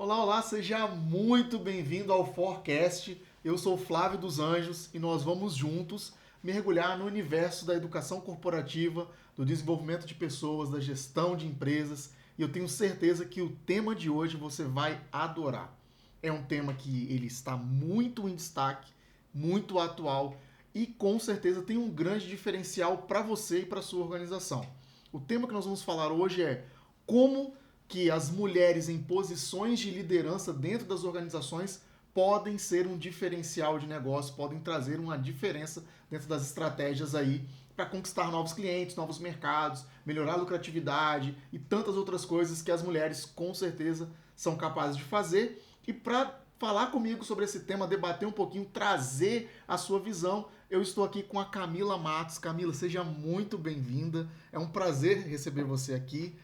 Olá, olá, seja muito bem-vindo ao Forecast. Eu sou Flávio dos Anjos e nós vamos juntos mergulhar no universo da educação corporativa, do desenvolvimento de pessoas, da gestão de empresas. E eu tenho certeza que o tema de hoje você vai adorar. É um tema que ele está muito em destaque, muito atual e com certeza tem um grande diferencial para você e para sua organização. O tema que nós vamos falar hoje é como que as mulheres em posições de liderança dentro das organizações podem ser um diferencial de negócio, podem trazer uma diferença dentro das estratégias aí para conquistar novos clientes, novos mercados, melhorar a lucratividade e tantas outras coisas que as mulheres com certeza são capazes de fazer. E para falar comigo sobre esse tema, debater um pouquinho, trazer a sua visão, eu estou aqui com a Camila Matos. Camila, seja muito bem-vinda. É um prazer receber você aqui.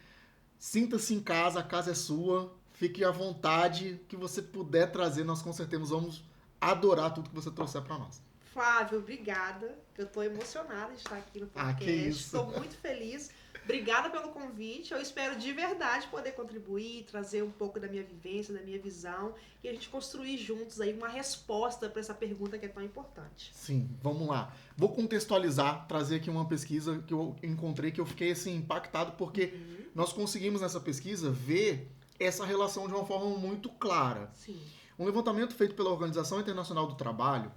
Sinta-se em casa, a casa é sua. Fique à vontade, que você puder trazer, nós com certeza vamos adorar tudo que você trouxer para nós. Flávio, obrigada. Eu estou emocionada de estar aqui no podcast. Que isso. Estou muito feliz. Obrigada pelo convite. Eu espero de verdade poder contribuir, trazer um pouco da minha vivência, da minha visão e a gente construir juntos aí uma resposta para essa pergunta que é tão importante. Sim, vamos lá. Vou contextualizar, trazer aqui uma pesquisa que eu encontrei que eu fiquei assim impactado porque nós conseguimos nessa pesquisa ver essa relação de uma forma muito clara. Sim. Um levantamento feito pela Organização Internacional do Trabalho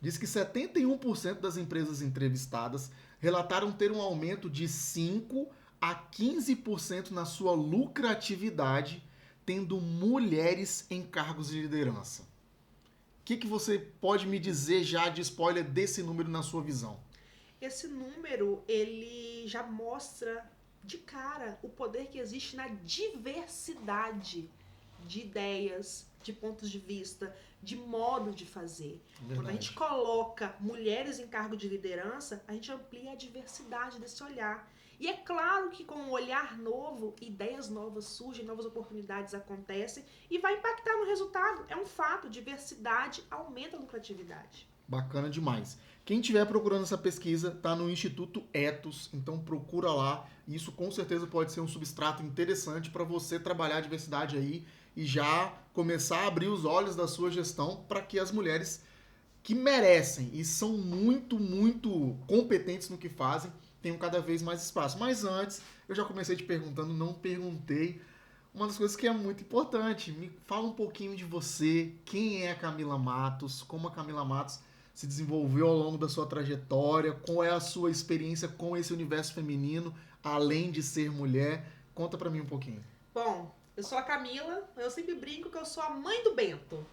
diz que 71% das empresas entrevistadas relataram ter um aumento de 5 a 15% na sua lucratividade, tendo mulheres em cargos de liderança. O que você pode me dizer já de spoiler desse número na sua visão? Esse número, ele já mostra de cara o poder que existe na diversidade de ideias, de pontos de vista, de modo de fazer. Verdade. Quando a gente coloca mulheres em cargo de liderança, a gente amplia a diversidade desse olhar. E é claro que com um olhar novo, ideias novas surgem, novas oportunidades acontecem e vai impactar no resultado. É um fato, diversidade aumenta a lucratividade. Bacana demais. Quem estiver procurando essa pesquisa está no Instituto Ethos, então procura lá. Isso com certeza pode ser um substrato interessante para você trabalhar a diversidade aí e já começar a abrir os olhos da sua gestão para que as mulheres que merecem e são muito, muito competentes no que fazem tenham cada vez mais espaço. Mas antes, eu já comecei te perguntando, não perguntei uma das coisas que é muito importante. Me fala um pouquinho de você, quem é a Camila Matos, como a Camila Matos se desenvolveu ao longo da sua trajetória, qual é a sua experiência com esse universo feminino, além de ser mulher. Conta pra mim um pouquinho. Bom, eu sou a Camila, eu sempre brinco que eu sou a mãe do Bento.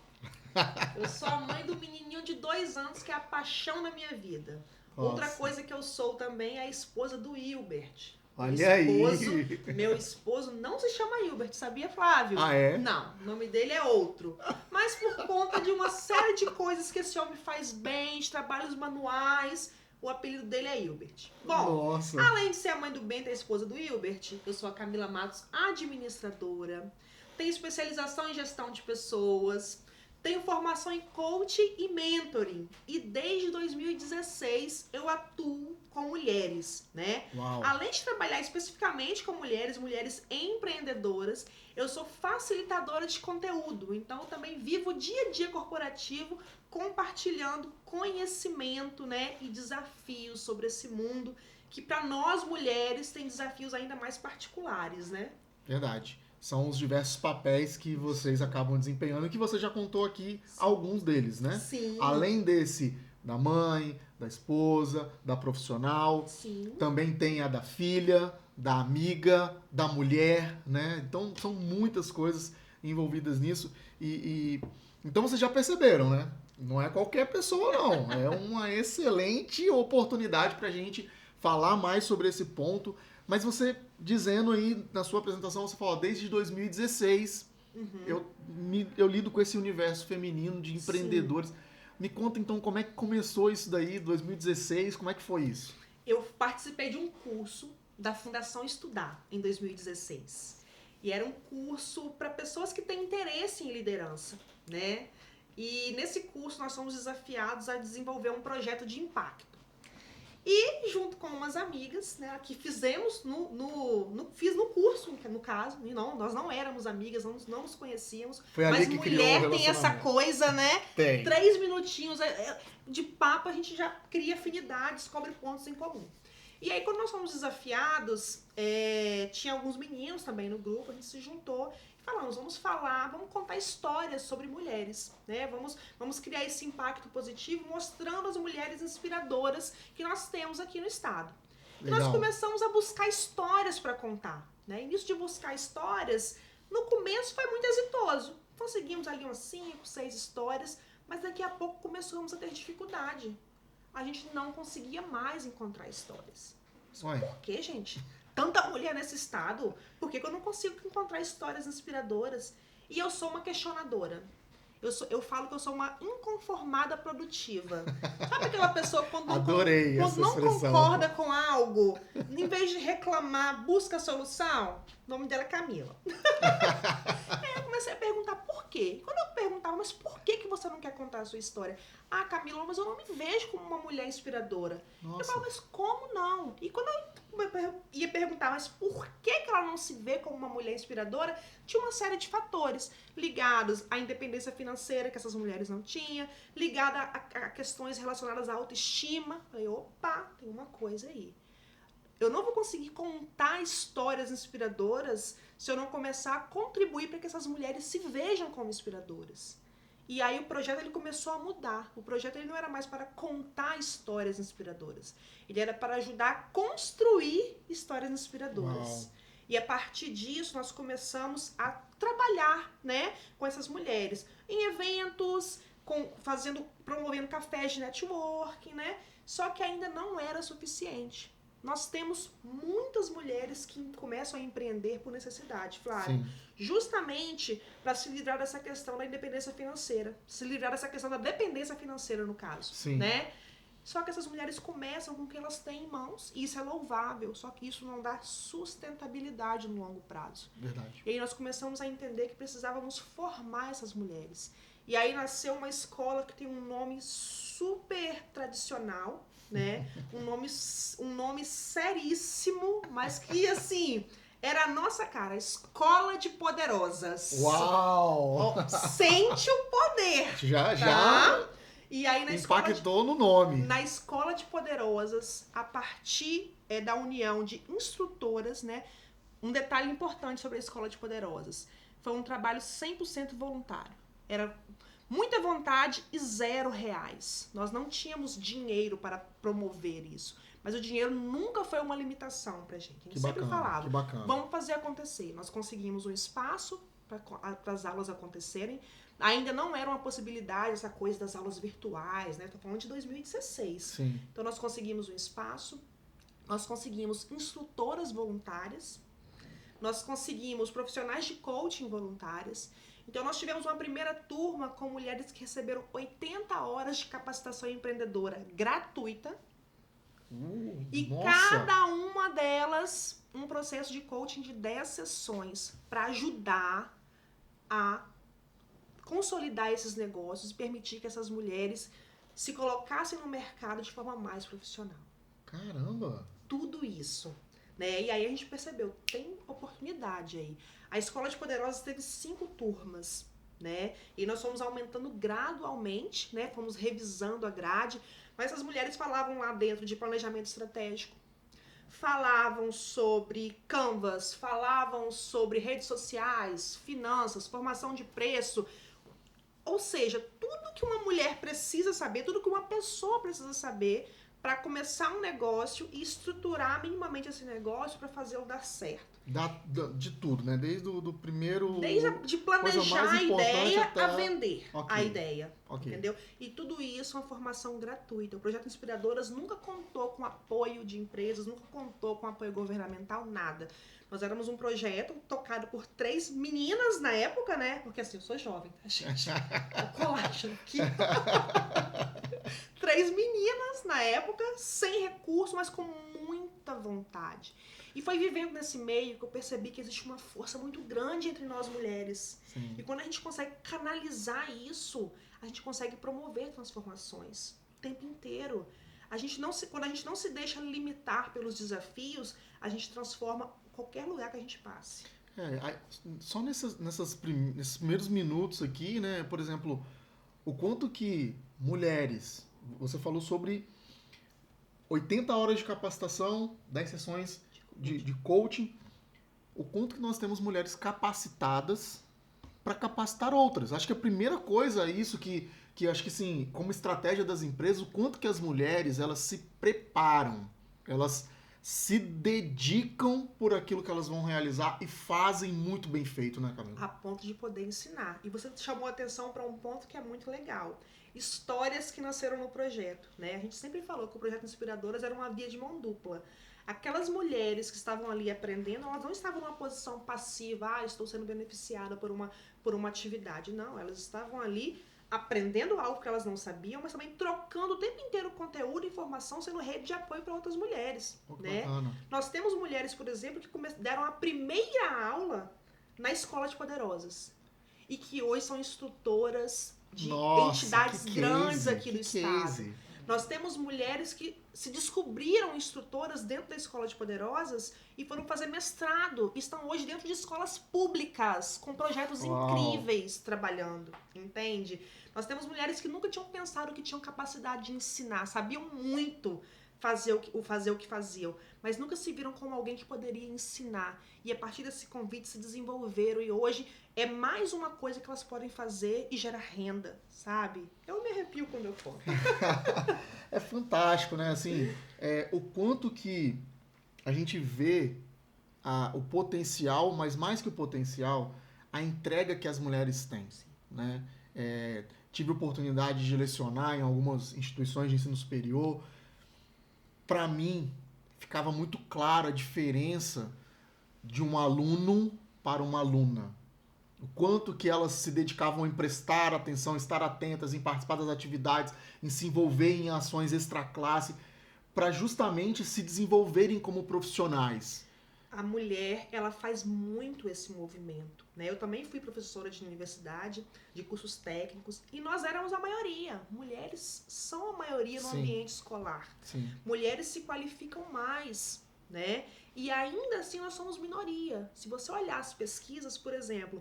Eu sou a mãe do menininho de 2 anos que é a paixão da minha vida. Nossa. Outra coisa que eu sou também é a esposa do Hilbert. Olha aí! Meu esposo não se chama Hilbert, sabia, Flávio? Ah, é? Não, o nome dele é outro. Mas por conta de uma série de coisas que esse homem faz bem, de trabalhos manuais, o apelido dele é Hilbert. Bom, Nossa. Além de ser a mãe do Bento e a esposa do Hilbert, eu sou a Camila Matos, administradora, tenho especialização em gestão de pessoas, tenho formação em coaching e mentoring. E desde 2016 eu atuo com mulheres, né? Uau. Além de trabalhar especificamente com mulheres empreendedoras, eu sou facilitadora de conteúdo. Então eu também vivo o dia a dia corporativo compartilhando conhecimento, né? E desafios sobre esse mundo que para nós mulheres tem desafios ainda mais particulares, né? Verdade. São os diversos papéis que vocês acabam desempenhando e que você já contou aqui alguns deles, né? Sim. Além desse da mãe, da esposa, da profissional, Sim. Também tem a da filha, da amiga, da mulher, né? Então são muitas coisas envolvidas nisso então vocês já perceberam, né? Não é qualquer pessoa não, é uma excelente oportunidade para a gente falar mais sobre esse ponto. Mas você, dizendo aí na sua apresentação, você falou, desde 2016 eu lido com esse universo feminino de empreendedores. Sim. Me conta então como é que começou isso daí, 2016, como é que foi isso? Eu participei de um curso da Fundação Estudar em 2016. E era um curso para pessoas que têm interesse em liderança, né? E nesse curso nós somos desafiados a desenvolver um projeto de impacto. E junto com umas amigas, né, que fizemos fiz no curso, no caso, e nós não éramos amigas, não nos conhecíamos. Foi ali mas que criou o mulher tem essa relacionamento. coisa, né? Tem. 3 minutinhos de papo, a gente já cria afinidade, descobre pontos em comum. E aí, quando nós fomos desafiados, tinha alguns meninos também no grupo, a gente se juntou e falamos, vamos contar histórias sobre mulheres, né? Vamos criar esse impacto positivo, mostrando as mulheres inspiradoras que nós temos aqui no estado. E nós começamos a buscar histórias para contar, né? E nisso de buscar histórias, no começo foi muito exitoso. Conseguimos ali umas 5, 6 histórias, mas daqui a pouco começamos a ter dificuldade. A gente não conseguia mais encontrar histórias. Ué. Por que, gente? Tanta mulher nesse estado, por que eu não consigo encontrar histórias inspiradoras? E eu sou uma questionadora. Eu falo que eu sou uma inconformada produtiva. Sabe aquela pessoa quando não concorda com algo, em vez de reclamar, busca a solução? O nome dela é Camila. Aí eu comecei a perguntar por quê. Quando eu perguntava, mas por que você não quer contar a sua história? Ah, Camila, mas eu não me vejo como uma mulher inspiradora. Nossa. Eu falava, mas como não? E quando eu ia perguntar, mas por que ela não se vê como uma mulher inspiradora? Tinha uma série de fatores ligados à independência financeira que essas mulheres não tinham, ligada a questões relacionadas à autoestima. Falei, opa, tem uma coisa aí. Eu não vou conseguir contar histórias inspiradoras se eu não começar a contribuir para que essas mulheres se vejam como inspiradoras. E aí o projeto ele começou a mudar. O projeto ele não era mais para contar histórias inspiradoras. Ele era para ajudar a construir histórias inspiradoras. Uau. E a partir disso nós começamos a trabalhar, né, com essas mulheres em eventos, promovendo cafés de networking, né? Só que ainda não era suficiente. Nós temos muitas mulheres que começam a empreender por necessidade, Flávio. Sim. Justamente para se livrar dessa questão da independência financeira. Se livrar dessa questão da dependência financeira, no caso. Sim. Né? Só que essas mulheres começam com o que elas têm em mãos, e isso é louvável, só que isso não dá sustentabilidade no longo prazo. Verdade. E aí nós começamos a entender que precisávamos formar essas mulheres. E aí nasceu uma escola que tem um nome super tradicional, né? Um nome seríssimo, mas que, assim, era a nossa cara, Escola de Poderosas. Uau! Sente o poder! Já. E aí, impactou no nome. Na Escola de Poderosas, a partir da união de instrutoras, né? Um detalhe importante sobre a Escola de Poderosas. Foi um trabalho 100% voluntário. Era muita vontade e R$0. Nós não tínhamos dinheiro para promover isso. Mas o dinheiro nunca foi uma limitação pra gente. A gente sempre falava, vamos fazer acontecer. Nós conseguimos um espaço para as aulas acontecerem. Ainda não era uma possibilidade essa coisa das aulas virtuais, né? Tô falando de 2016. Sim. Então nós conseguimos um espaço, nós conseguimos instrutoras voluntárias, nós conseguimos profissionais de coaching voluntárias. Então nós tivemos uma primeira turma com mulheres que receberam 80 horas de capacitação empreendedora gratuita. E nossa. Cada uma delas um processo de coaching de 10 sessões para ajudar a consolidar esses negócios e permitir que essas mulheres se colocassem no mercado de forma mais profissional. Caramba! Tudo isso, né? E aí a gente percebeu, tem oportunidade aí. A Escola de Poderosas teve 5 turmas, né? E nós fomos aumentando gradualmente, né? Fomos revisando a grade, mas essas mulheres falavam lá dentro de planejamento estratégico, falavam sobre Canvas, falavam sobre redes sociais, finanças, formação de preço. Ou seja, tudo que uma mulher precisa saber, tudo que uma pessoa precisa saber para começar um negócio e estruturar minimamente esse negócio para fazê-lo dar certo. De tudo, né? Desde o primeiro... De planejar a ideia a vender a ideia, entendeu? E tudo isso é uma formação gratuita. O Projeto Inspiradoras nunca contou com apoio de empresas, nunca contou com apoio governamental, nada. Nós éramos um projeto tocado por 3 meninas na época, né? Porque assim, eu sou jovem, tá, gente? O colágeno aqui. 3 meninas na época, sem recurso, mas com muita vontade. E foi vivendo nesse meio que eu percebi que existe uma força muito grande entre nós mulheres. Sim. E quando a gente consegue canalizar isso, a gente consegue promover transformações o tempo inteiro. Quando a gente não se deixa limitar pelos desafios, a gente transforma qualquer lugar que a gente passe. Só nesses primeiros minutos aqui, né? Por exemplo, o quanto que mulheres, você falou sobre 80 horas de capacitação, 10 sessões de coaching, o quanto que nós temos mulheres capacitadas para capacitar outras. Acho que a primeira coisa é isso que acho que sim, como estratégia das empresas, o quanto que as mulheres elas se preparam, elas se dedicam por aquilo que elas vão realizar e fazem muito bem feito, né, Camila? A ponto de poder ensinar. E você chamou a atenção para um ponto que é muito legal. Histórias que nasceram no projeto, né? A gente sempre falou que o projeto Inspiradoras era uma via de mão dupla. Aquelas mulheres que estavam ali aprendendo, elas não estavam numa posição passiva, estou sendo beneficiada por uma atividade. Não, elas estavam ali aprendendo algo que elas não sabiam, mas também trocando o tempo inteiro conteúdo e informação, sendo rede de apoio para outras mulheres. Né? Bacana. Nós temos mulheres, por exemplo, que deram a primeira aula na Escola de Poderosas e que hoje são instrutoras de entidades grandes aqui do estado. Nós temos mulheres que se descobriram instrutoras dentro da Escola de Poderosas e foram fazer mestrado. Estão hoje dentro de escolas públicas, com projetos incríveis trabalhando, entende? Nós temos mulheres que nunca tinham pensado que tinham capacidade de ensinar, sabiam muito fazer o que faziam, mas nunca se viram como alguém que poderia ensinar. E a partir desse convite se desenvolveram e hoje é mais uma coisa que elas podem fazer e gerar renda, sabe? Eu me arrepio quando eu conto. É fantástico, né? Assim, o quanto que a gente vê o potencial, mas mais que o potencial, a entrega que as mulheres têm, né? Tive a oportunidade de lecionar em algumas instituições de ensino superior. Para mim, ficava muito clara a diferença de um aluno para uma aluna. O quanto que elas se dedicavam em prestar atenção, estar atentas, em participar das atividades, em se envolver em ações extraclasse, para justamente se desenvolverem como profissionais. A mulher, ela faz muito esse movimento, né? Eu também fui professora de universidade, de cursos técnicos, e nós éramos a maioria. Mulheres são a maioria no ambiente escolar. Sim. Mulheres se qualificam mais, né? E ainda assim nós somos minoria. Se você olhar as pesquisas, por exemplo,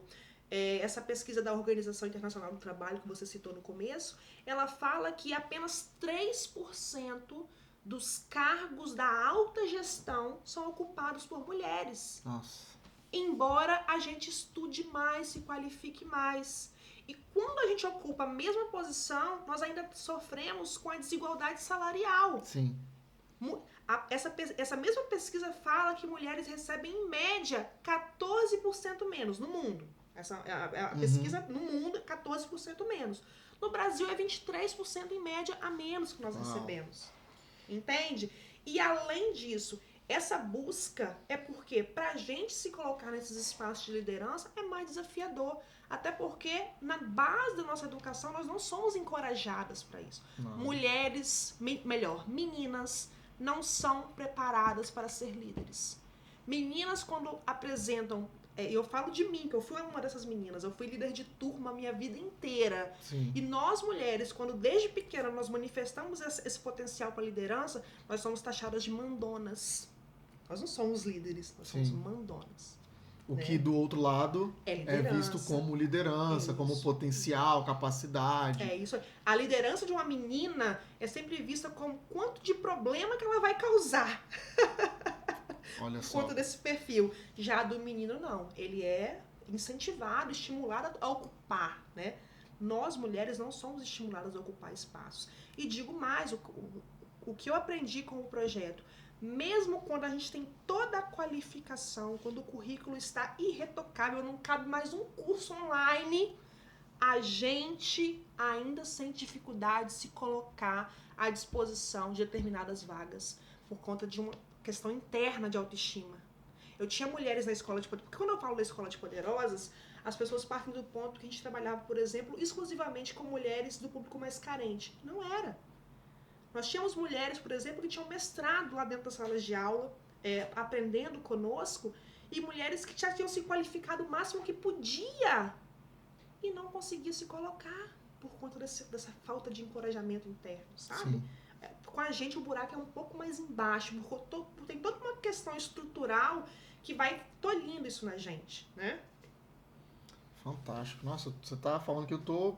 essa pesquisa da Organização Internacional do Trabalho que você citou no começo, ela fala que apenas 3% dos cargos da alta gestão são ocupados por mulheres. Nossa. Embora a gente estude mais, se qualifique mais. E quando a gente ocupa a mesma posição, nós ainda sofremos com a desigualdade salarial. Sim. Essa mesma pesquisa fala que mulheres recebem, em média, 14% menos no mundo. A pesquisa no mundo é 14% menos. No Brasil é 23% em média a menos que nós recebemos. Entende? E além disso, essa busca é porque pra gente se colocar nesses espaços de liderança é mais desafiador. Até porque na base da nossa educação nós não somos encorajadas para isso. Não. Mulheres, meninas não são preparadas para ser líderes. Meninas quando apresentam, eu falo de mim, que eu fui uma dessas meninas, eu fui líder de turma a minha vida inteira. Sim. E nós mulheres, quando desde pequena nós manifestamos esse potencial para liderança, nós somos taxadas de mandonas. Nós não somos líderes, nós somos mandonas. O que do outro lado é visto como liderança, como potencial, capacidade. É isso. A liderança de uma menina é sempre vista como quanto de problema que ela vai causar. Olha só. Quanto desse perfil. Já do menino, não. Ele é incentivado, estimulado a ocupar, né? Nós, mulheres, não somos estimuladas a ocupar espaços. E digo mais, o que eu aprendi com o projeto, mesmo quando a gente tem toda a qualificação, quando o currículo está irretocável, não cabe mais um curso online, a gente ainda sente dificuldade de se colocar à disposição de determinadas vagas por conta de uma questão interna de autoestima. Eu tinha mulheres na escola de poderosas, porque quando eu falo da escola de poderosas, as pessoas partem do ponto que a gente trabalhava, por exemplo, exclusivamente com mulheres do público mais carente. Não era. Nós tínhamos mulheres, por exemplo, que tinham mestrado lá dentro das salas de aula, aprendendo conosco, e mulheres que já tinham se qualificado o máximo que podia e não conseguia se colocar por conta dessa falta de encorajamento interno, sabe? Sim. Com a gente o buraco é um pouco mais embaixo, tem toda uma questão estrutural que vai tolhindo isso na gente, né? Fantástico. Nossa, você tá falando que eu tô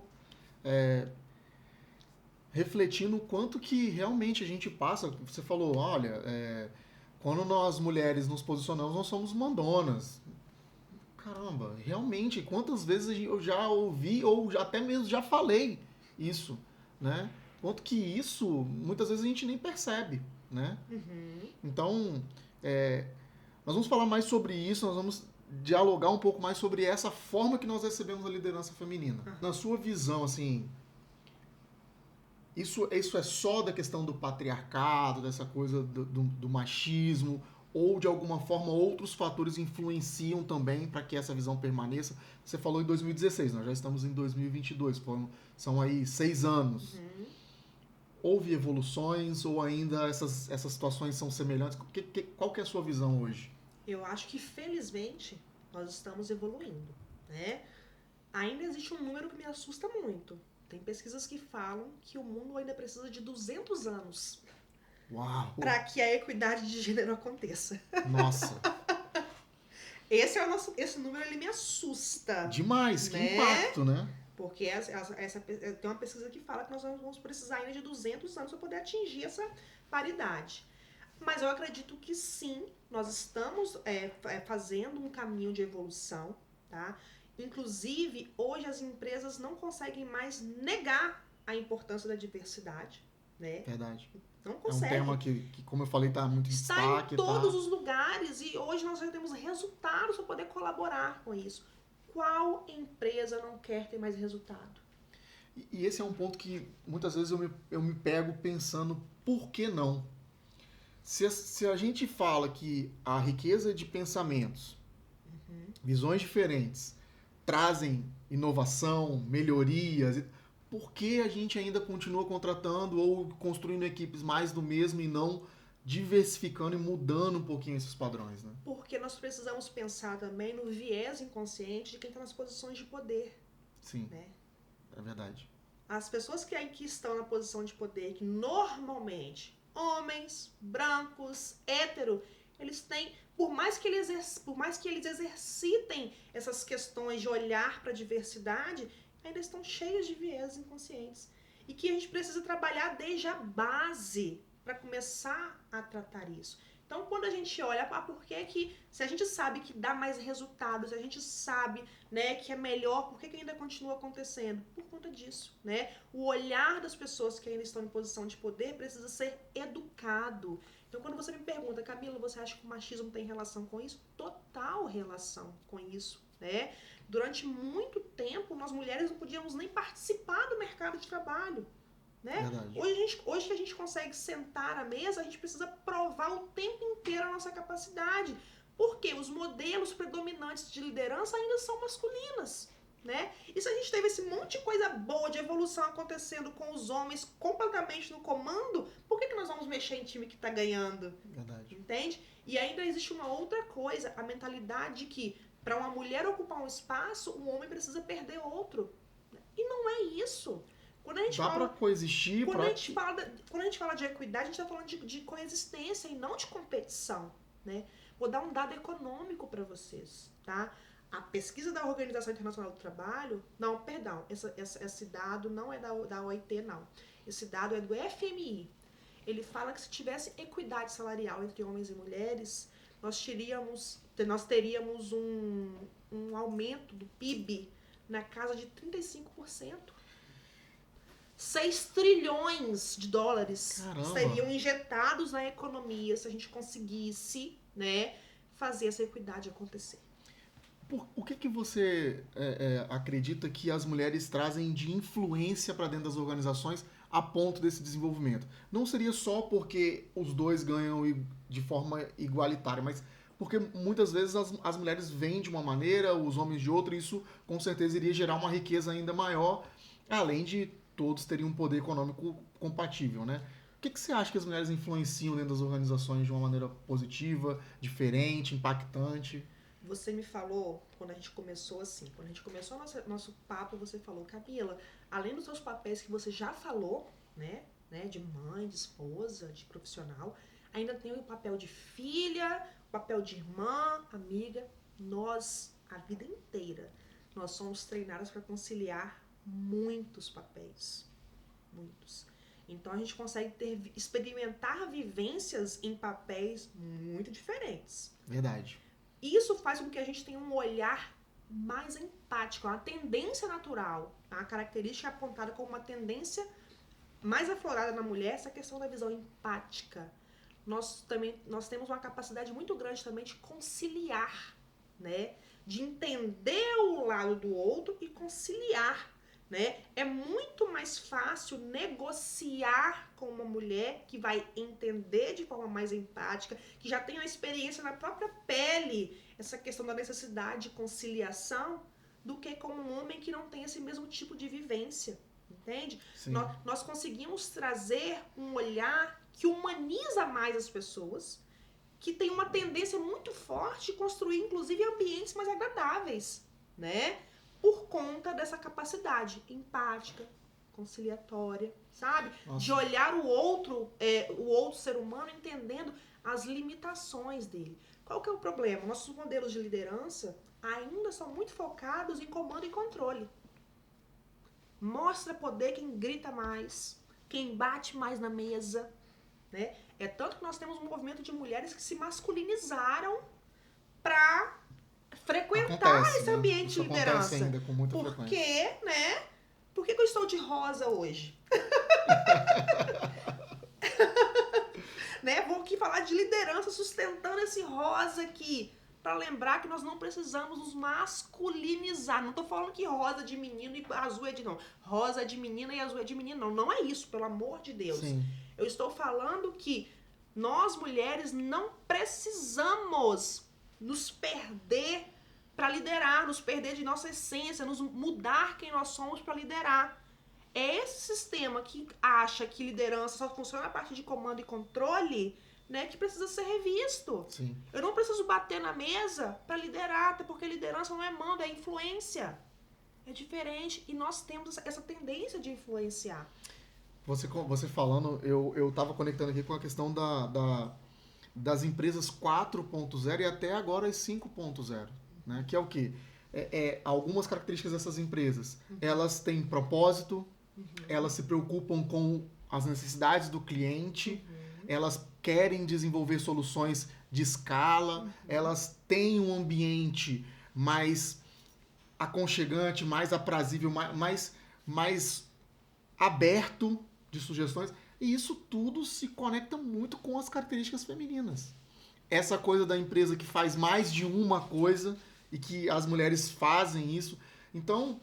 refletindo o quanto que realmente a gente passa. Você falou, olha, quando nós mulheres nos posicionamos, nós somos mandonas. Caramba, realmente, quantas vezes eu já ouvi ou até mesmo já falei isso, né? Quanto que isso, muitas vezes a gente nem percebe, né? Uhum. Então, nós vamos falar mais sobre isso, nós vamos dialogar um pouco mais sobre essa forma que nós recebemos a liderança feminina. Uhum. Na sua visão, assim, isso é só da questão do patriarcado, dessa coisa do machismo, ou de alguma forma outros fatores influenciam também para que essa visão permaneça? Você falou em 2016, nós já estamos em 2022, são aí 6 anos. Uhum. Houve evoluções ou ainda essas situações são semelhantes? Qual que é a sua visão hoje? Eu acho que, felizmente, nós estamos evoluindo, né? Ainda existe um número que me assusta muito. Tem pesquisas que falam que o mundo ainda precisa de 200 anos para que a equidade de gênero aconteça. Nossa! Esse número ele me assusta. Demais, que impacto, né? Porque tem uma pesquisa que fala que nós vamos precisar ainda de 200 anos para poder atingir essa paridade. Mas eu acredito que sim, nós estamos fazendo um caminho de evolução, tá? Inclusive, hoje as empresas não conseguem mais negar a importância da diversidade, né? Verdade. Não conseguem. É um tema que como eu falei, está muito em destaque. Está em todos os lugares e hoje nós já temos resultados para poder colaborar com isso. Qual empresa não quer ter mais resultado? E esse é um ponto que muitas vezes eu me pego pensando, por que não? Se a gente fala que a riqueza de pensamentos, visões diferentes, trazem inovação, melhorias, por que a gente ainda continua contratando ou construindo equipes mais do mesmo e não diversificando e mudando um pouquinho esses padrões, né? Porque nós precisamos pensar também no viés inconsciente de quem está nas posições de poder. Sim, né? É verdade. As pessoas que estão na posição de poder, que normalmente, homens, brancos, hétero, eles têm, por mais que eles exercitem essas questões de olhar para a diversidade, ainda estão cheios de viés inconscientes. E que a gente precisa trabalhar desde a base para começar a tratar isso. Então, quando a gente olha, por que se a gente sabe que dá mais resultados, se a gente sabe, né, que é melhor, por que ainda continua acontecendo? Por conta disso, né? O olhar das pessoas que ainda estão em posição de poder precisa ser educado. Então, quando você me pergunta, Camila, você acha que o machismo tem relação com isso? Total relação com isso, né? Durante muito tempo, nós mulheres não podíamos nem participar do mercado de trabalho. Né? Hoje que a gente consegue sentar à mesa, a gente precisa provar o tempo inteiro a nossa capacidade. Porque os modelos predominantes de liderança ainda são masculinas. Né? E se a gente teve esse monte de coisa boa de evolução acontecendo com os homens completamente no comando, por que nós vamos mexer em time que está ganhando? Verdade. Entende? E ainda existe uma outra coisa, a mentalidade de que para uma mulher ocupar um espaço, um homem precisa perder outro. E não é isso. Quando a gente Dá para coexistir. Quando a gente fala de equidade, a gente está falando de coexistência e não de competição. Né? Vou dar um dado econômico para vocês. Tá? A pesquisa da Organização Internacional do Trabalho, não, perdão, esse dado não é da OIT, não. Esse dado é do FMI. Ele fala que se tivesse equidade salarial entre homens e mulheres, nós teríamos um aumento do PIB na casa de 35%. 6 trilhões de dólares seriam injetados na economia se a gente conseguisse, né, fazer essa equidade acontecer. O que você acredita que as mulheres trazem de influência para dentro das organizações a ponto desse desenvolvimento? Não seria só porque os dois ganham de forma igualitária, mas porque muitas vezes as mulheres vêm de uma maneira, os homens de outra, e isso com certeza iria gerar uma riqueza ainda maior, além de todos teriam um poder econômico compatível, né? O que você acha que as mulheres influenciam dentro das organizações de uma maneira positiva, diferente, impactante? Você me falou, quando a gente começou nosso papo, você falou, Camila, além dos seus papéis que você já falou, né, né, de mãe, de esposa, de profissional. Ainda tem o papel de filha, o papel de irmã, amiga. Nós, a vida inteira, nós somos treinadas para conciliar muitos papéis. Muitos. Então a gente consegue experimentar vivências em papéis muito diferentes. Verdade. Isso faz com que a gente tenha um olhar mais empático, uma tendência natural, a característica apontada como uma tendência mais aflorada na mulher, essa questão da visão empática. Nós temos uma capacidade muito grande também de conciliar, né? De entender o lado do outro e conciliar, né? É muito mais fácil negociar com uma mulher que vai entender de forma mais empática, que já tem uma experiência na própria pele, essa questão da necessidade de conciliação, do que com um homem que não tem esse mesmo tipo de vivência, entende? Nós conseguimos trazer um olhar que humaniza mais as pessoas, que tem uma tendência muito forte de construir, inclusive, ambientes mais agradáveis, né? Por conta dessa capacidade empática, conciliatória, sabe? Nossa. De olhar o outro ser humano, entendendo as limitações dele. Qual que é o problema? Nossos modelos de liderança ainda são muito focados em comando e controle. Mostra poder quem grita mais, quem bate mais na mesa, né? É tanto que nós temos um movimento de mulheres que se masculinizaram para frequentar esse ambiente de liderança. Ainda com muita frequência. Né? Por que eu estou de rosa hoje? Né? Vou aqui falar de liderança sustentando esse rosa aqui, para lembrar que nós não precisamos nos masculinizar. Não estou falando que rosa é de menino e azul é de não. Rosa é de menina e azul é de menino. Não é isso, pelo amor de Deus. Sim. Eu estou falando que nós, mulheres, não precisamos nos perder para liderar, nos perder de nossa essência, nos mudar quem nós somos para liderar. É esse sistema que acha que liderança só funciona a partir de comando e controle, né, que precisa ser revisto. Sim. Eu não preciso bater na mesa para liderar, até porque liderança não é mando, é influência. É diferente e nós temos essa tendência de influenciar. Você falando, eu tava conectando aqui com a questão das empresas 4.0 e até agora as 5.0, né? Que é o quê? Algumas características dessas empresas. Elas têm propósito, elas se preocupam com as necessidades do cliente, elas querem desenvolver soluções de escala, elas têm um ambiente mais aconchegante, mais aprazível, mais aberto de sugestões, e isso tudo se conecta muito com as características femininas. Essa coisa da empresa que faz mais de uma coisa e que as mulheres fazem isso. Então,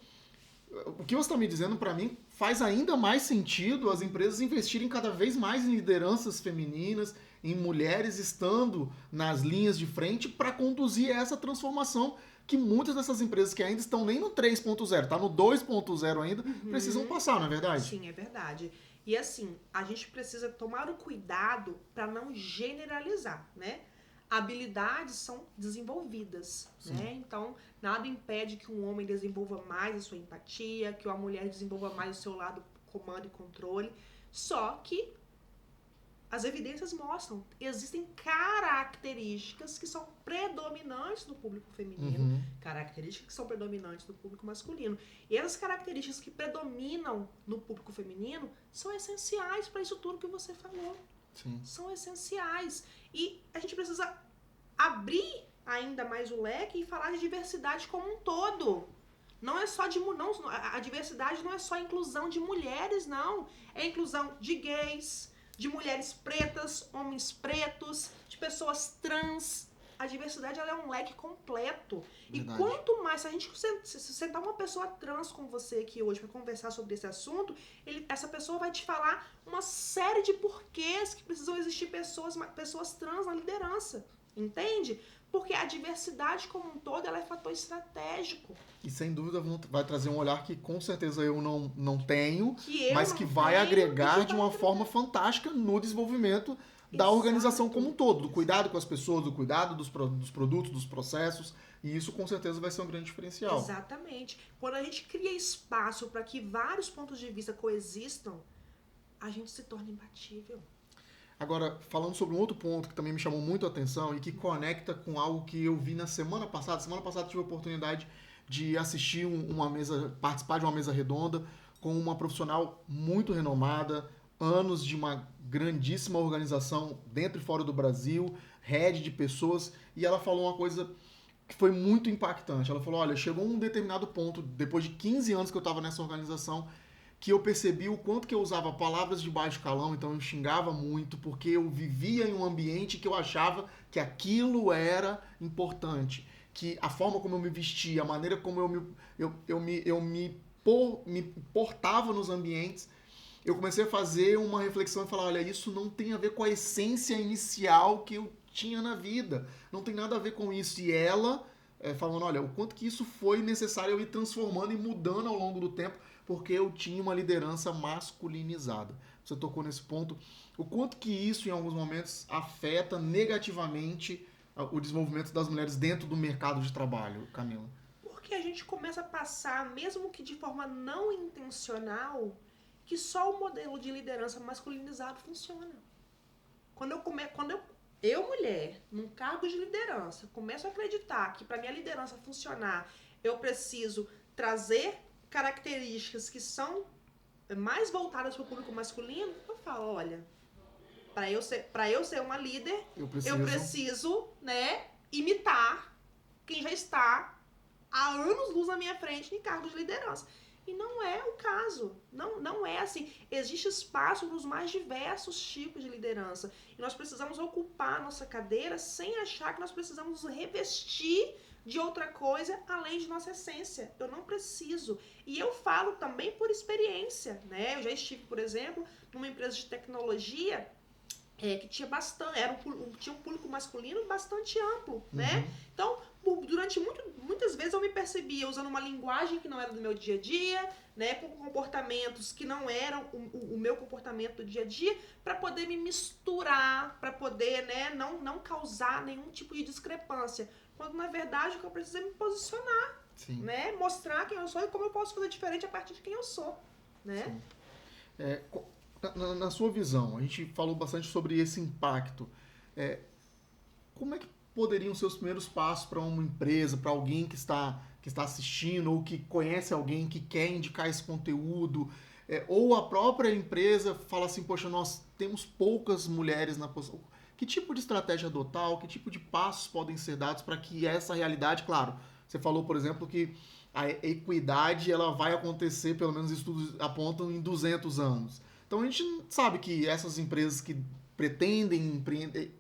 o que você está me dizendo, para mim, faz ainda mais sentido as empresas investirem cada vez mais em lideranças femininas, em mulheres estando nas linhas de frente para conduzir essa transformação que muitas dessas empresas que ainda estão nem no 3.0, tá no 2.0 ainda, precisam passar, não é verdade? Sim, é verdade. E assim, a gente precisa tomar o cuidado para não generalizar, né? Habilidades são desenvolvidas, né? Então, nada impede que um homem desenvolva mais a sua empatia, que uma mulher desenvolva mais o seu lado comando e controle. Só que as evidências mostram que existem características que são predominantes no público feminino, características que são predominantes no público masculino. E essas características que predominam no público feminino são essenciais para isso tudo que você falou. Sim. São essenciais. E a gente precisa abrir ainda mais o leque e falar de diversidade como um todo. Não é só a diversidade não é só a inclusão de mulheres, não. É a inclusão de gays, de mulheres pretas, homens pretos, de pessoas trans. A diversidade ela é um leque completo. Verdade. E quanto mais, se a gente sentar uma pessoa trans com você aqui hoje para conversar sobre esse assunto, essa pessoa vai te falar uma série de porquês que precisam existir pessoas trans na liderança. Entende? Porque a diversidade como um todo ela é fator estratégico. E sem dúvida vai trazer um olhar que com certeza eu não tenho, mas que vai agregar de uma forma fantástica no desenvolvimento da organização como um todo, do cuidado com as pessoas, do cuidado dos produtos, dos processos, e isso com certeza vai ser um grande diferencial. Exatamente. Quando a gente cria espaço para que vários pontos de vista coexistam, a gente se torna imbatível. Agora, falando sobre um outro ponto que também me chamou muito a atenção e que conecta com algo que eu vi na semana passada. Semana passada tive a oportunidade de assistir participar de uma mesa redonda com uma profissional muito renomada, anos de uma grandíssima organização dentro e fora do Brasil, head de pessoas, e ela falou uma coisa que foi muito impactante. Ela falou, olha, chegou um determinado ponto, depois de 15 anos que eu estava nessa organização, que eu percebi o quanto que eu usava palavras de baixo calão, então eu xingava muito, porque eu vivia em um ambiente que eu achava que aquilo era importante, que a forma como eu me vestia, a maneira como me portava nos ambientes, eu comecei a fazer uma reflexão e falar, olha, isso não tem a ver com a essência inicial que eu tinha na vida, não tem nada a ver com isso. E ela falando, olha, o quanto que isso foi necessário eu ir transformando e mudando ao longo do tempo, porque eu tinha uma liderança masculinizada. Você tocou nesse ponto. O quanto que isso, em alguns momentos, afeta negativamente o desenvolvimento das mulheres dentro do mercado de trabalho, Camila? Porque a gente começa a passar, mesmo que de forma não intencional, que só o modelo de liderança masculinizado funciona. Quando eu, mulher, num cargo de liderança, começo a acreditar que para minha liderança funcionar, eu preciso trazer características que são mais voltadas para o público masculino, eu falo, olha, para eu ser uma líder, eu preciso, né, imitar quem já está há anos-luz na minha frente em cargos de liderança. E não é o caso. Não é assim. Existe espaço para os mais diversos tipos de liderança. E nós precisamos ocupar a nossa cadeira sem achar que nós precisamos nos revestir de outra coisa além de nossa essência. Eu não preciso. E eu falo também por experiência, né? Eu já estive, por exemplo, numa empresa de tecnologia que tinha bastante, tinha um público masculino bastante amplo, né? Então, durante muitas vezes eu me percebia usando uma linguagem que não era do meu dia a dia, né, com comportamentos que não eram o meu comportamento do dia a dia, para poder me misturar, para poder, né, não causar nenhum tipo de discrepância. Quando na verdade o que eu preciso é me posicionar, Sim. Né, mostrar quem eu sou e como eu posso fazer diferente a partir de quem eu sou, né? Na sua visão, a gente falou bastante sobre esse impacto. Como é que poderiam ser os primeiros passos para uma empresa, para alguém que está assistindo ou que conhece alguém que quer indicar esse conteúdo? Ou a própria empresa fala assim, poxa, nós temos poucas mulheres na posição. Que tipo de estratégia adotar? Que tipo de passos podem ser dados para que essa realidade, claro, você falou, por exemplo, que a equidade ela vai acontecer, pelo menos estudos apontam, em 200 anos. Então a gente sabe que essas empresas que pretendem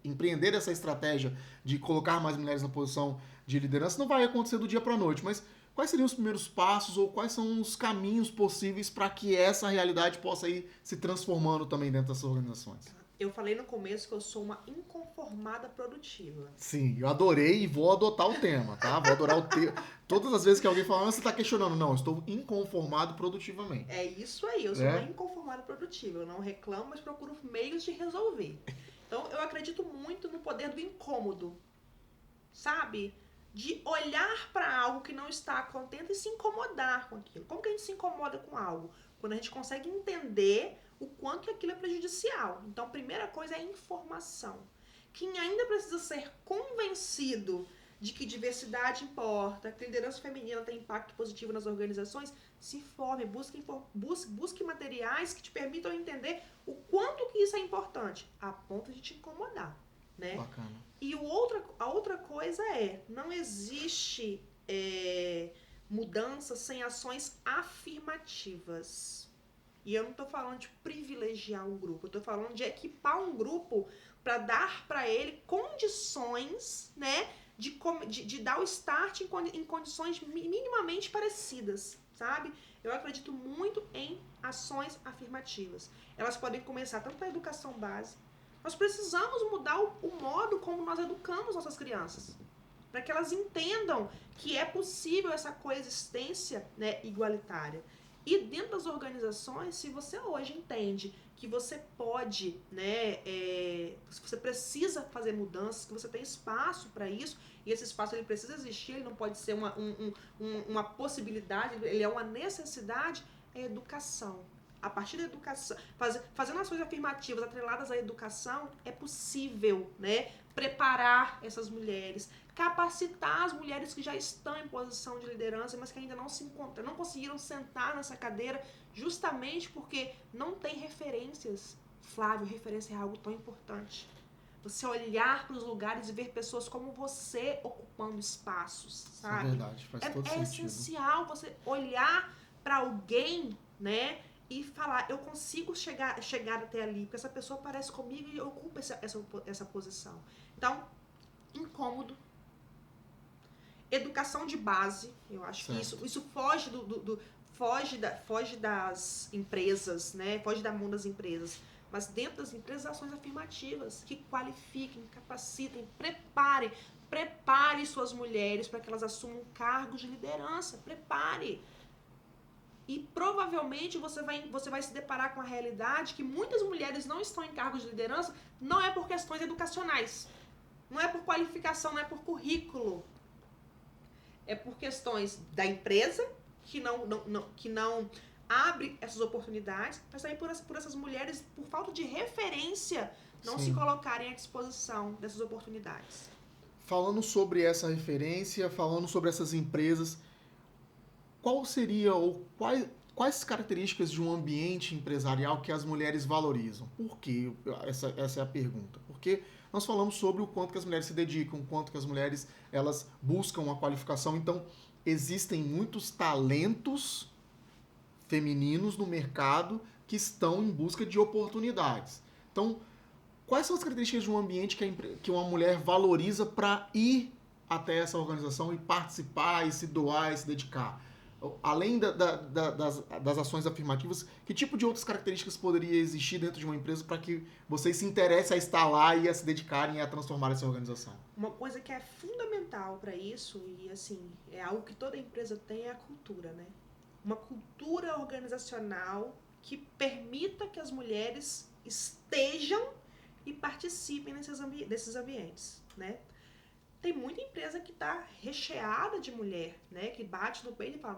empreender essa estratégia de colocar mais mulheres na posição de liderança não vai acontecer do dia para a noite, mas quais seriam os primeiros passos ou quais são os caminhos possíveis para que essa realidade possa ir se transformando também dentro dessas organizações? Eu falei no começo que eu sou uma inconformada produtiva. Sim, eu adorei e vou adotar o tema, tá? Vou adorar o tema. Todas as vezes que alguém fala, você está questionando. Não, eu estou inconformado produtivamente. É isso aí, eu sou uma inconformada produtiva. Eu não reclamo, mas procuro meios de resolver. Então, eu acredito muito no poder do incômodo. Sabe? De olhar para algo que não está contente e se incomodar com aquilo. Como que a gente se incomoda com algo? Quando a gente consegue entender o quanto aquilo é prejudicial. Então, a primeira coisa é a informação. Quem ainda precisa ser convencido de que diversidade importa, que liderança feminina tem impacto positivo nas organizações, se informe, busque materiais que te permitam entender o quanto que isso é importante, a ponto de te incomodar, né? Bacana. E a outra coisa não existe mudança sem ações afirmativas. E eu não estou falando de privilegiar um grupo, eu estou falando de equipar um grupo para dar para ele condições, né, de dar o start em condições minimamente parecidas, sabe? Eu acredito muito em ações afirmativas. Elas podem começar tanto na educação básica. Nós precisamos mudar o modo como nós educamos nossas crianças, para que elas entendam que é possível essa coexistência, né, igualitária. E dentro das organizações, se você hoje entende que você pode, né, se você precisa fazer mudanças, que você tem espaço para isso, e esse espaço ele precisa existir, ele não pode ser uma possibilidade, ele é uma necessidade, é educação. a partir da educação, fazendo ações afirmativas atreladas à educação, é possível, né, preparar essas mulheres, capacitar as mulheres que já estão em posição de liderança, mas que ainda não se encontram, não conseguiram sentar nessa cadeira, justamente porque não tem referências. Flávio, referência é algo tão importante. Você olhar para os lugares e ver pessoas como você ocupando espaços, sabe? É verdade, faz todo sentido. É essencial você olhar para alguém, né, e falar, eu consigo chegar até ali, porque essa pessoa parece comigo e ocupa essa posição. Então, incômodo. Educação de base, eu acho que isso foge das empresas, né? Foge da mão das empresas. Mas dentro das empresas, ações afirmativas que qualifiquem, capacitem, prepare suas mulheres para que elas assumam cargos de liderança. Prepare. E provavelmente você vai se deparar com a realidade que muitas mulheres não estão em cargos de liderança, não é por questões educacionais, não é por qualificação, não é por currículo. É por questões da empresa, que não abre essas oportunidades, mas também por essas mulheres, por falta de referência, não se colocarem à disposição dessas oportunidades. Falando sobre essa referência, falando sobre essas empresas, qual seria ou quais características de um ambiente empresarial que as mulheres valorizam? Por quê? Essa é a pergunta. Porque nós falamos sobre o quanto que as mulheres se dedicam, o quanto que as mulheres elas buscam uma qualificação. Então, existem muitos talentos femininos no mercado que estão em busca de oportunidades. Então, quais são as características de um ambiente que uma mulher valoriza para ir até essa organização e participar, e se doar, e se dedicar? Além das ações afirmativas, que tipo de outras características poderia existir dentro de uma empresa para que vocês se interessem a estar lá e a se dedicarem a transformar essa organização? Uma coisa que é fundamental para isso, e assim, é algo que toda empresa tem, é a cultura, né? Uma cultura organizacional que permita que as mulheres estejam e participem desses ambientes, né? Tem muita empresa que está recheada de mulher, né? Que bate no peito e fala,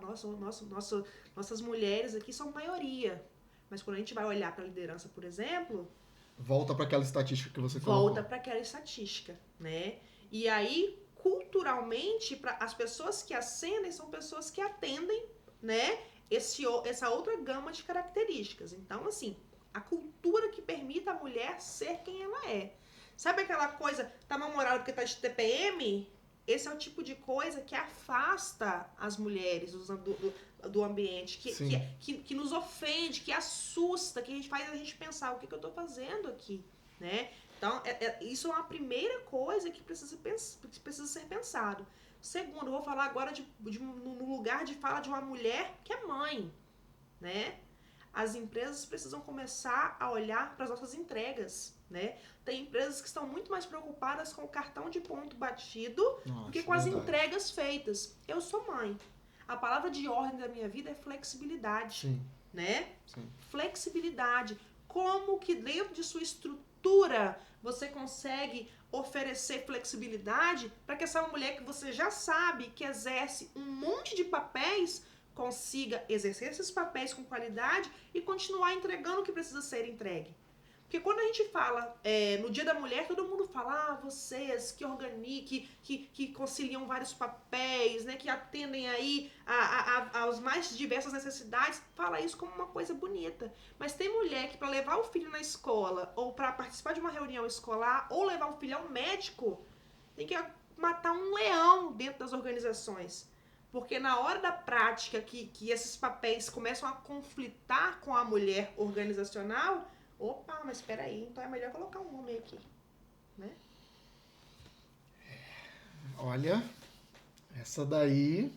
nossas mulheres aqui são maioria. Mas quando a gente vai olhar para a liderança, por exemplo... Volta para aquela estatística que você colocou. Volta para aquela estatística, né? E aí, culturalmente, as pessoas que ascendem são pessoas que atendem, né? Essa outra gama de características. Então, assim, a cultura que permita a mulher ser quem ela é. Sabe aquela coisa, tá mal-humorado porque tá de TPM? Esse é o tipo de coisa que afasta as mulheres do ambiente, que nos ofende, que assusta, que faz a gente pensar, o que eu tô fazendo aqui, né? Então, isso é uma primeira coisa que precisa ser pensado. Segundo, eu vou falar agora no lugar de fala de uma mulher que é mãe, né? As empresas precisam começar a olhar para as nossas entregas, né? Tem empresas que estão muito mais preocupadas com o cartão de ponto batido do que com as entregas feitas. Eu sou mãe. A palavra de ordem da minha vida é flexibilidade, né? Sim. Flexibilidade. Como que dentro de sua estrutura você consegue oferecer flexibilidade para que essa mulher que você já sabe que exerce um monte de papéis consiga exercer esses papéis com qualidade e continuar entregando o que precisa ser entregue. Porque quando a gente fala no Dia da Mulher, todo mundo fala, vocês que conciliam vários papéis, né, que atendem aí às mais diversas necessidades, fala isso como uma coisa bonita. Mas tem mulher que para levar o filho na escola, ou para participar de uma reunião escolar, ou levar o filho ao médico, tem que matar um leão dentro das organizações. Porque na hora da prática que esses papéis começam a conflitar com a mulher organizacional, opa, mas espera aí, então é melhor colocar um homem aqui, né? Olha, essa daí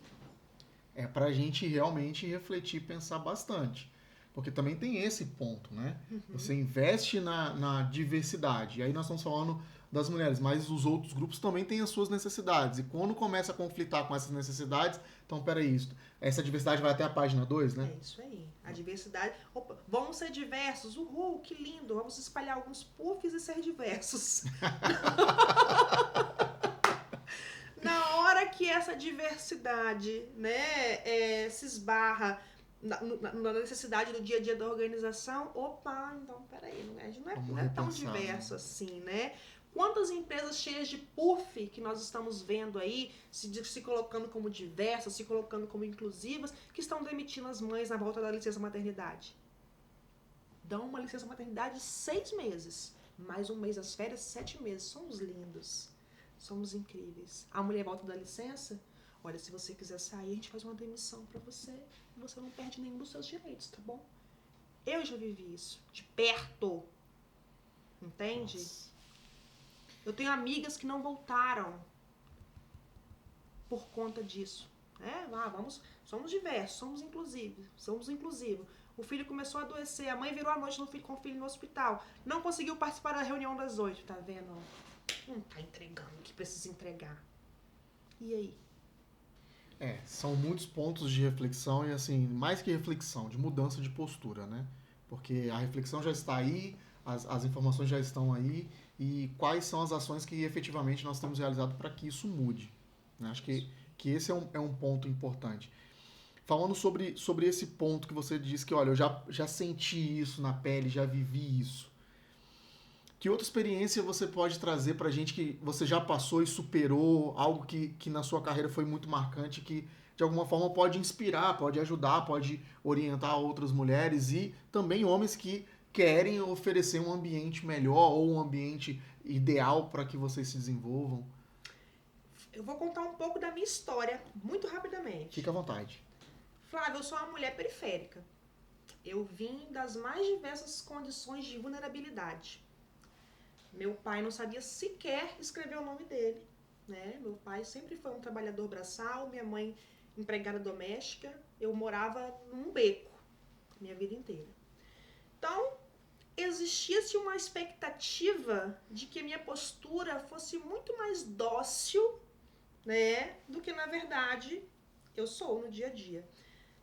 é pra gente realmente refletir e pensar bastante. Porque também tem esse ponto, né? Uhum. Você investe na diversidade. E aí nós estamos falando das mulheres, mas os outros grupos também têm as suas necessidades. E quando começa a conflitar com essas necessidades, então, peraí, essa diversidade vai até a página 2, né? É isso aí. A diversidade... Opa, vamos ser diversos. Uhul, que lindo. Vamos espalhar alguns puffs e ser diversos. Na hora que essa diversidade, né, se esbarra na necessidade do dia a dia da organização, opa, então peraí, não é tão diverso assim, né? Quantas empresas cheias de puff que nós estamos vendo aí, se colocando como diversas, se colocando como inclusivas, que estão demitindo as mães na volta da licença maternidade? Dão uma licença maternidade de 6 meses, mais um mês das férias, 7 meses. Somos lindos, somos incríveis. A mulher volta da licença, olha, se você quiser sair, a gente faz uma demissão pra você, e você não perde nenhum dos seus direitos, tá bom? Eu já vivi isso, de perto, entende? Nossa. Eu tenho amigas que não voltaram por conta disso, né? Somos diversos, somos inclusivos. O filho começou a adoecer, a mãe virou a noite com o filho no hospital, não conseguiu participar da reunião das 8, tá vendo? Não tá entregando o que precisa entregar. E aí? São muitos pontos de reflexão e, assim, mais que reflexão, de mudança de postura, né? Porque a reflexão já está aí, as informações já estão aí, e quais são as ações que efetivamente nós temos realizado para que isso mude, né? Acho que esse é um ponto importante. Falando sobre esse ponto que você disse que, olha, eu já senti isso na pele, já vivi isso. Que outra experiência você pode trazer pra gente que você já passou e superou, algo que na sua carreira foi muito marcante, que de alguma forma pode inspirar, pode ajudar, pode orientar outras mulheres e também homens que querem oferecer um ambiente melhor ou um ambiente ideal para que vocês se desenvolvam? Eu vou contar um pouco da minha história, muito rapidamente. Fica à vontade. Flávia, eu sou uma mulher periférica. Eu vim das mais diversas condições de vulnerabilidade. Meu pai não sabia sequer escrever o nome dele, né? Meu pai sempre foi um trabalhador braçal, minha mãe empregada doméstica. Eu morava num beco minha vida inteira. Então, existia-se uma expectativa de que minha postura fosse muito mais dócil, né, do que na verdade eu sou no dia a dia.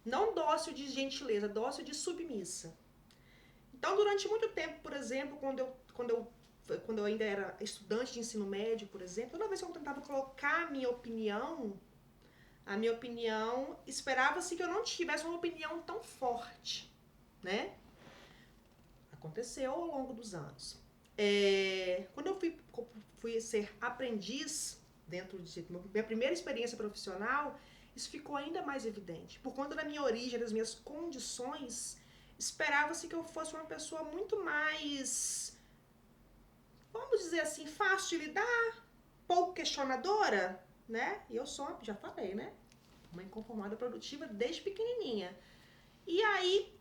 Não dócil de gentileza, dócil de submissa. Então, durante muito tempo, por exemplo, quando eu ainda era estudante de ensino médio, por exemplo, toda vez que eu tentava colocar a minha opinião, esperava-se que eu não tivesse uma opinião tão forte, né? Aconteceu ao longo dos anos. Quando eu fui ser aprendiz, dentro de minha primeira experiência profissional, isso ficou ainda mais evidente. Por conta da minha origem, das minhas condições, esperava-se que eu fosse uma pessoa muito mais, vamos dizer assim, fácil de lidar, pouco questionadora, né? E eu sou, já falei, né? Uma inconformada produtiva desde pequenininha. E aí,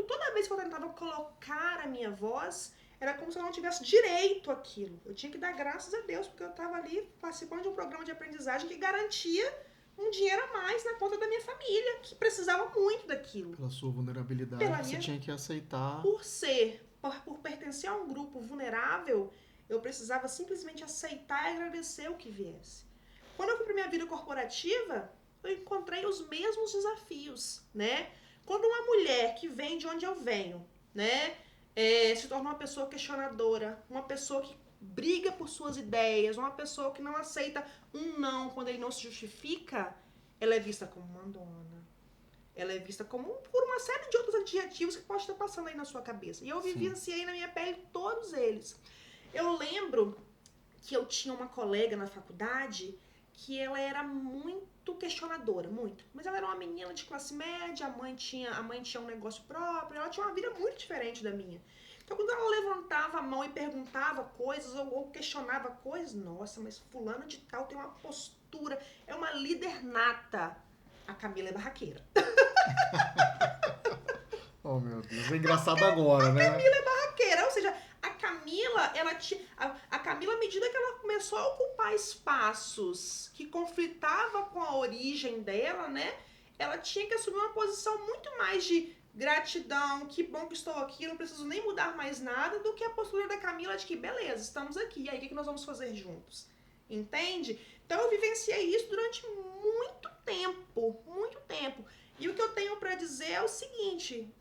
toda vez que eu tentava colocar a minha voz, era como se eu não tivesse direito àquilo. Eu tinha que dar graças a Deus, porque eu estava ali participando de um programa de aprendizagem que garantia um dinheiro a mais na conta da minha família, que precisava muito daquilo. Pela sua vulnerabilidade, você tinha que aceitar. Por pertencer a um grupo vulnerável, eu precisava simplesmente aceitar e agradecer o que viesse. Quando eu fui para minha vida corporativa, eu encontrei os mesmos desafios, né? Quando uma mulher que vem de onde eu venho, né, se torna uma pessoa questionadora, uma pessoa que briga por suas ideias, uma pessoa que não aceita um não quando ele não se justifica, ela é vista como mandona. Ela é vista como por uma série de outros adjetivos que pode estar passando aí na sua cabeça. E eu vivenciei na minha pele todos eles. Eu lembro que eu tinha uma colega na faculdade que ela era muito questionadora, muito. Mas ela era uma menina de classe média, a mãe tinha um negócio próprio, ela tinha uma vida muito diferente da minha. Então, quando ela levantava a mão e perguntava coisas ou questionava coisas, nossa, mas fulana de tal tem uma postura, é uma líder nata. A Camila é barraqueira. Oh, meu Deus, é engraçado agora, né? A Camila é barraqueira, ou seja, a Camila, à medida que ela começou a ocupar espaços que conflitavam com a origem dela, né? Ela tinha que assumir uma posição muito mais de gratidão, que bom que estou aqui, não preciso nem mudar mais nada, do que a postura da Camila de que, beleza, estamos aqui, e aí o que nós vamos fazer juntos? Entende? Então eu vivenciei isso durante muito tempo, muito tempo. E o que eu tenho para dizer é o seguinte,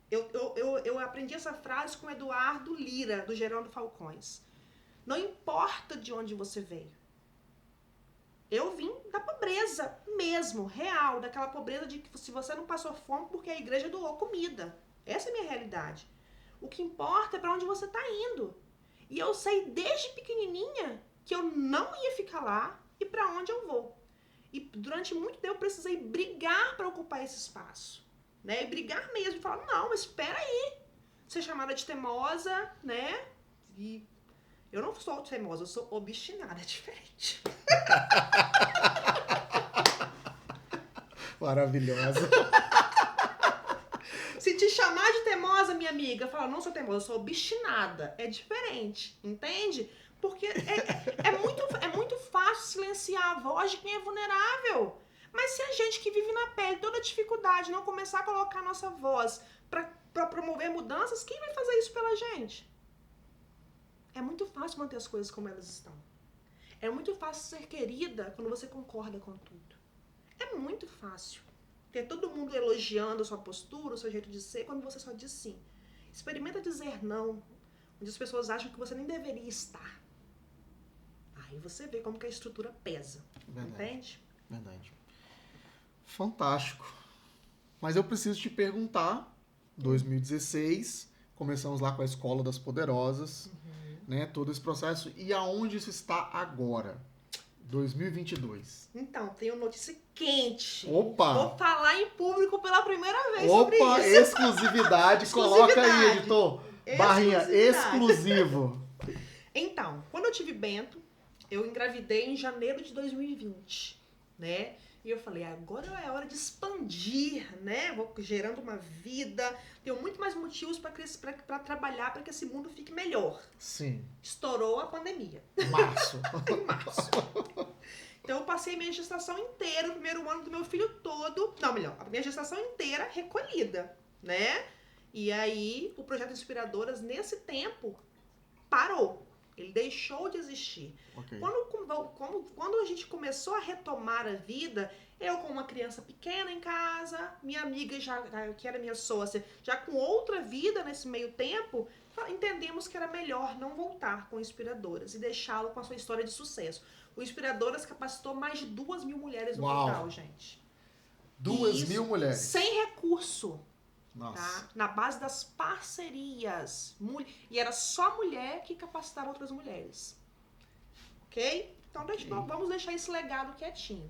eu aprendi essa frase com o Eduardo Lira, do Gerando Falcões. Não importa de onde você veio. Eu vim da pobreza mesmo, real, daquela pobreza de que se você não passou fome porque a igreja doou comida. Essa é a minha realidade. O que importa é para onde você está indo. E eu sei desde pequenininha que eu não ia ficar lá e para onde eu vou. E durante muito tempo eu precisei brigar para ocupar esse espaço, né? E brigar mesmo, falar, não, mas espera aí. Ser chamada de teimosa, né? E eu não sou teimosa, eu sou obstinada, é diferente. Maravilhosa. Se te chamar de teimosa, minha amiga, fala, não sou teimosa, eu sou obstinada. É diferente, entende? Porque é muito fácil silenciar a voz de quem é vulnerável. Mas se a gente que vive na pele toda dificuldade não começar a colocar a nossa voz para promover mudanças, quem vai fazer isso pela gente? É muito fácil manter as coisas como elas estão. É muito fácil ser querida quando você concorda com tudo. É muito fácil ter todo mundo elogiando a sua postura, o seu jeito de ser, quando você só diz sim. Experimenta dizer não, onde as pessoas acham que você nem deveria estar. Aí você vê como que a estrutura pesa. Verdade. Entende? Verdade. Fantástico. Mas eu preciso te perguntar, 2016, começamos lá com a Escola das Poderosas, né? Todo esse processo. E aonde isso está agora? 2022. Então, tenho notícia quente. Opa! Vou falar em público pela primeira vez sobre isso. Opa, exclusividade. Coloca aí, editor. Barrinha, exclusivo. Então, quando eu tive Bento, eu engravidei em janeiro de 2020, né? E eu falei, agora é hora de expandir, né? Vou gerando uma vida. Tenho muito mais motivos para trabalhar para que esse mundo fique melhor. Sim. Estourou a pandemia. Março. Em março. Então eu passei minha gestação inteira, o primeiro ano do meu filho todo. Não, melhor, a minha gestação inteira recolhida, né? E aí o projeto Inspiradoras, nesse tempo, parou. Ele deixou de existir. Okay. Quando a gente começou a retomar a vida, eu com uma criança pequena em casa, minha amiga, que era minha sócia, já com outra vida nesse meio tempo, entendemos que era melhor não voltar com Inspiradoras e deixá-lo com a sua história de sucesso. O Inspiradoras capacitou mais de 2.000 mulheres no total, gente. 2.000 mulheres? Sem recurso. Nossa. Tá? Na base das parcerias. E era só mulher que capacitava outras mulheres. Ok? Então vamos deixar esse legado quietinho.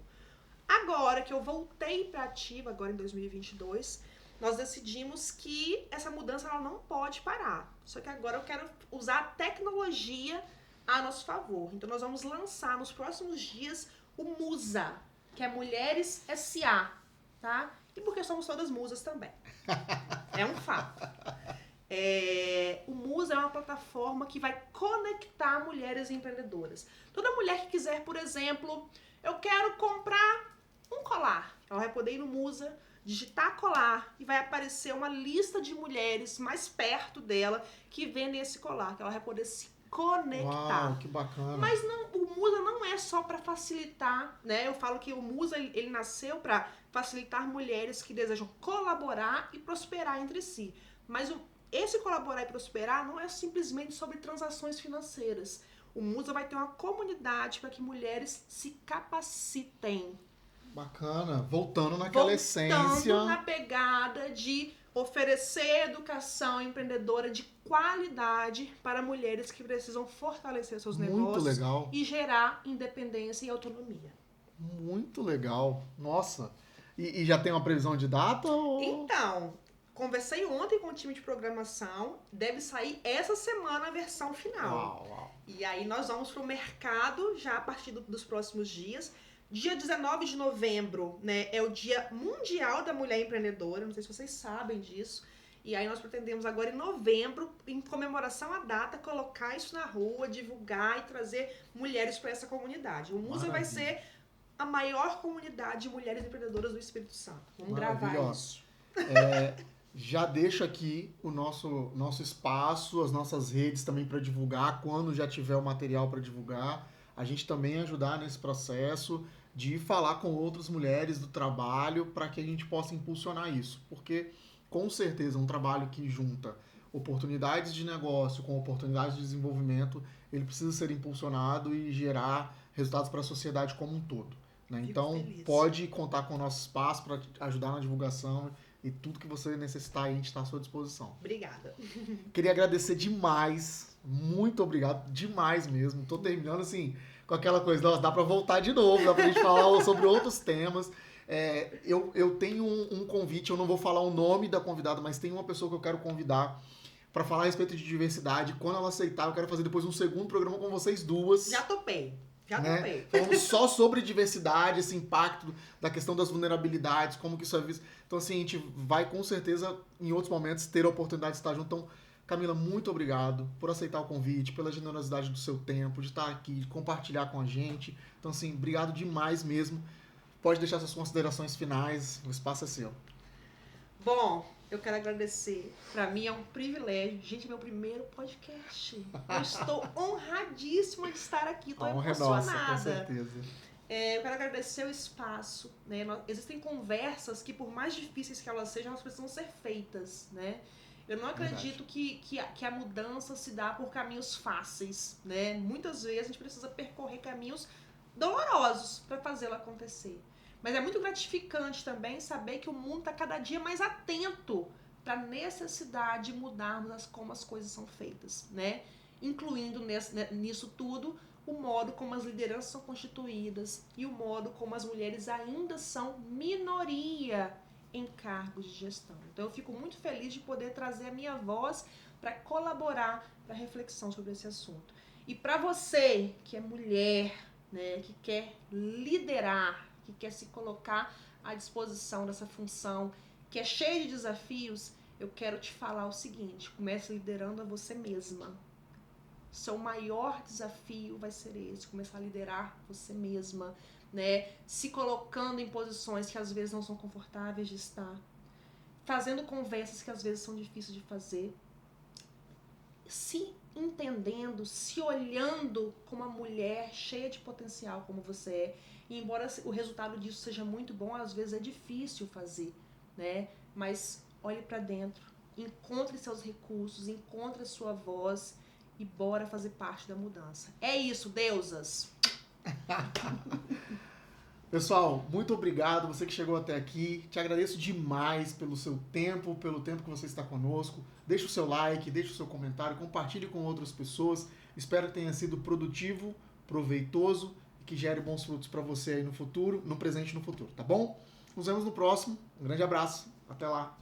Agora que eu voltei para ativa, agora em 2022, nós decidimos que essa mudança ela não pode parar. Só que agora eu quero usar a tecnologia a nosso favor. Então nós vamos lançar nos próximos dias o Musa, que é Mulheres S.A., tá? E porque somos todas musas também. É um fato. O Musa é uma plataforma que vai conectar mulheres empreendedoras. Toda mulher que quiser, por exemplo, eu quero comprar um colar. Ela vai poder ir no Musa, digitar colar e vai aparecer uma lista de mulheres mais perto dela que vendem esse colar, que ela vai poder se conectar. Uau, que bacana. Mas o Musa não é só para facilitar, né? Eu falo que o Musa ele nasceu para facilitar mulheres que desejam colaborar e prosperar entre si. Mas esse colaborar e prosperar não é simplesmente sobre transações financeiras. O Musa vai ter uma comunidade para que mulheres se capacitem. Bacana. Voltando naquela essência. Voltando na pegada de oferecer educação empreendedora de qualidade para mulheres que precisam fortalecer seus negócios. Muito legal. E gerar independência e autonomia. Muito legal. Nossa. E já tem uma previsão de data? Ou... Então, conversei ontem com o time de programação. Deve sair essa semana a versão final. Uau. E aí nós vamos para o mercado já a partir dos próximos dias. Dia 19 de novembro, né, é o Dia Mundial da Mulher Empreendedora. Não sei se vocês sabem disso. E aí nós pretendemos agora em novembro, em comemoração à data, colocar isso na rua, divulgar e trazer mulheres para essa comunidade. O Musa vai ser a maior comunidade de mulheres empreendedoras do Espírito Santo. Vamos gravar isso. Já deixo aqui o nosso espaço, as nossas redes também para divulgar, quando já tiver o material para divulgar. A gente também ajudar nesse processo de falar com outras mulheres do trabalho para que a gente possa impulsionar isso. Porque, com certeza, um trabalho que junta oportunidades de negócio com oportunidades de desenvolvimento, ele precisa ser impulsionado e gerar resultados para a sociedade como um todo. Né? Então, feliz. pode contar com o nosso espaço para ajudar na divulgação e tudo que você necessitar, a gente está à sua disposição. Obrigada. Queria agradecer demais, muito obrigado, demais mesmo. Tô terminando assim, com aquela coisa, nossa, dá para voltar de novo, dá pra gente falar sobre outros temas. Eu tenho um convite, eu não vou falar o nome da convidada, mas tem uma pessoa que eu quero convidar para falar a respeito de diversidade. Quando ela aceitar, eu quero fazer depois um segundo programa com vocês duas. Já topei. Falando só sobre diversidade, esse impacto da questão das vulnerabilidades, como que isso é visto. Então, assim, a gente vai com certeza, em outros momentos, ter a oportunidade de estar junto. Então, Camila, muito obrigado por aceitar o convite, pela generosidade do seu tempo, de estar aqui, de compartilhar com a gente. Então, assim, obrigado demais mesmo. Pode deixar suas considerações finais, o espaço é seu. Bom, eu quero agradecer. Para mim é um privilégio. Gente, meu primeiro podcast. Eu estou honradíssima de estar aqui. Estou emocionada. Nossa, com certeza. Eu quero agradecer o espaço. Né? Existem conversas que, por mais difíceis que elas sejam, elas precisam ser feitas. Né? Eu não acredito que a mudança se dá por caminhos fáceis. Né? Muitas vezes a gente precisa percorrer caminhos dolorosos para fazê-lo acontecer. Mas é muito gratificante também saber que o mundo está cada dia mais atento para a necessidade de mudarmos como as coisas são feitas, né? Incluindo nisso tudo o modo como as lideranças são constituídas e o modo como as mulheres ainda são minoria em cargos de gestão. Então eu fico muito feliz de poder trazer a minha voz para colaborar para a reflexão sobre esse assunto. E para você que é mulher, né, que quer liderar, que quer se colocar à disposição dessa função, que é cheia de desafios, eu quero te falar o seguinte: comece liderando a você mesma. Seu maior desafio vai ser esse, começar a liderar você mesma, né? Se colocando em posições que às vezes não são confortáveis de estar, fazendo conversas que às vezes são difíceis de fazer, se entendendo, se olhando como uma mulher cheia de potencial como você é. E embora o resultado disso seja muito bom, às vezes é difícil fazer, né? Mas olhe para dentro, encontre seus recursos, encontre a sua voz e bora fazer parte da mudança. É isso, deusas! Pessoal, muito obrigado, você que chegou até aqui. Te agradeço demais pelo seu tempo, pelo tempo que você está conosco. Deixe o seu like, deixe o seu comentário, compartilhe com outras pessoas. Espero que tenha sido produtivo, proveitoso e que gere bons frutos para você aí no futuro, no presente e no futuro, tá bom? Nos vemos no próximo. Um grande abraço. Até lá.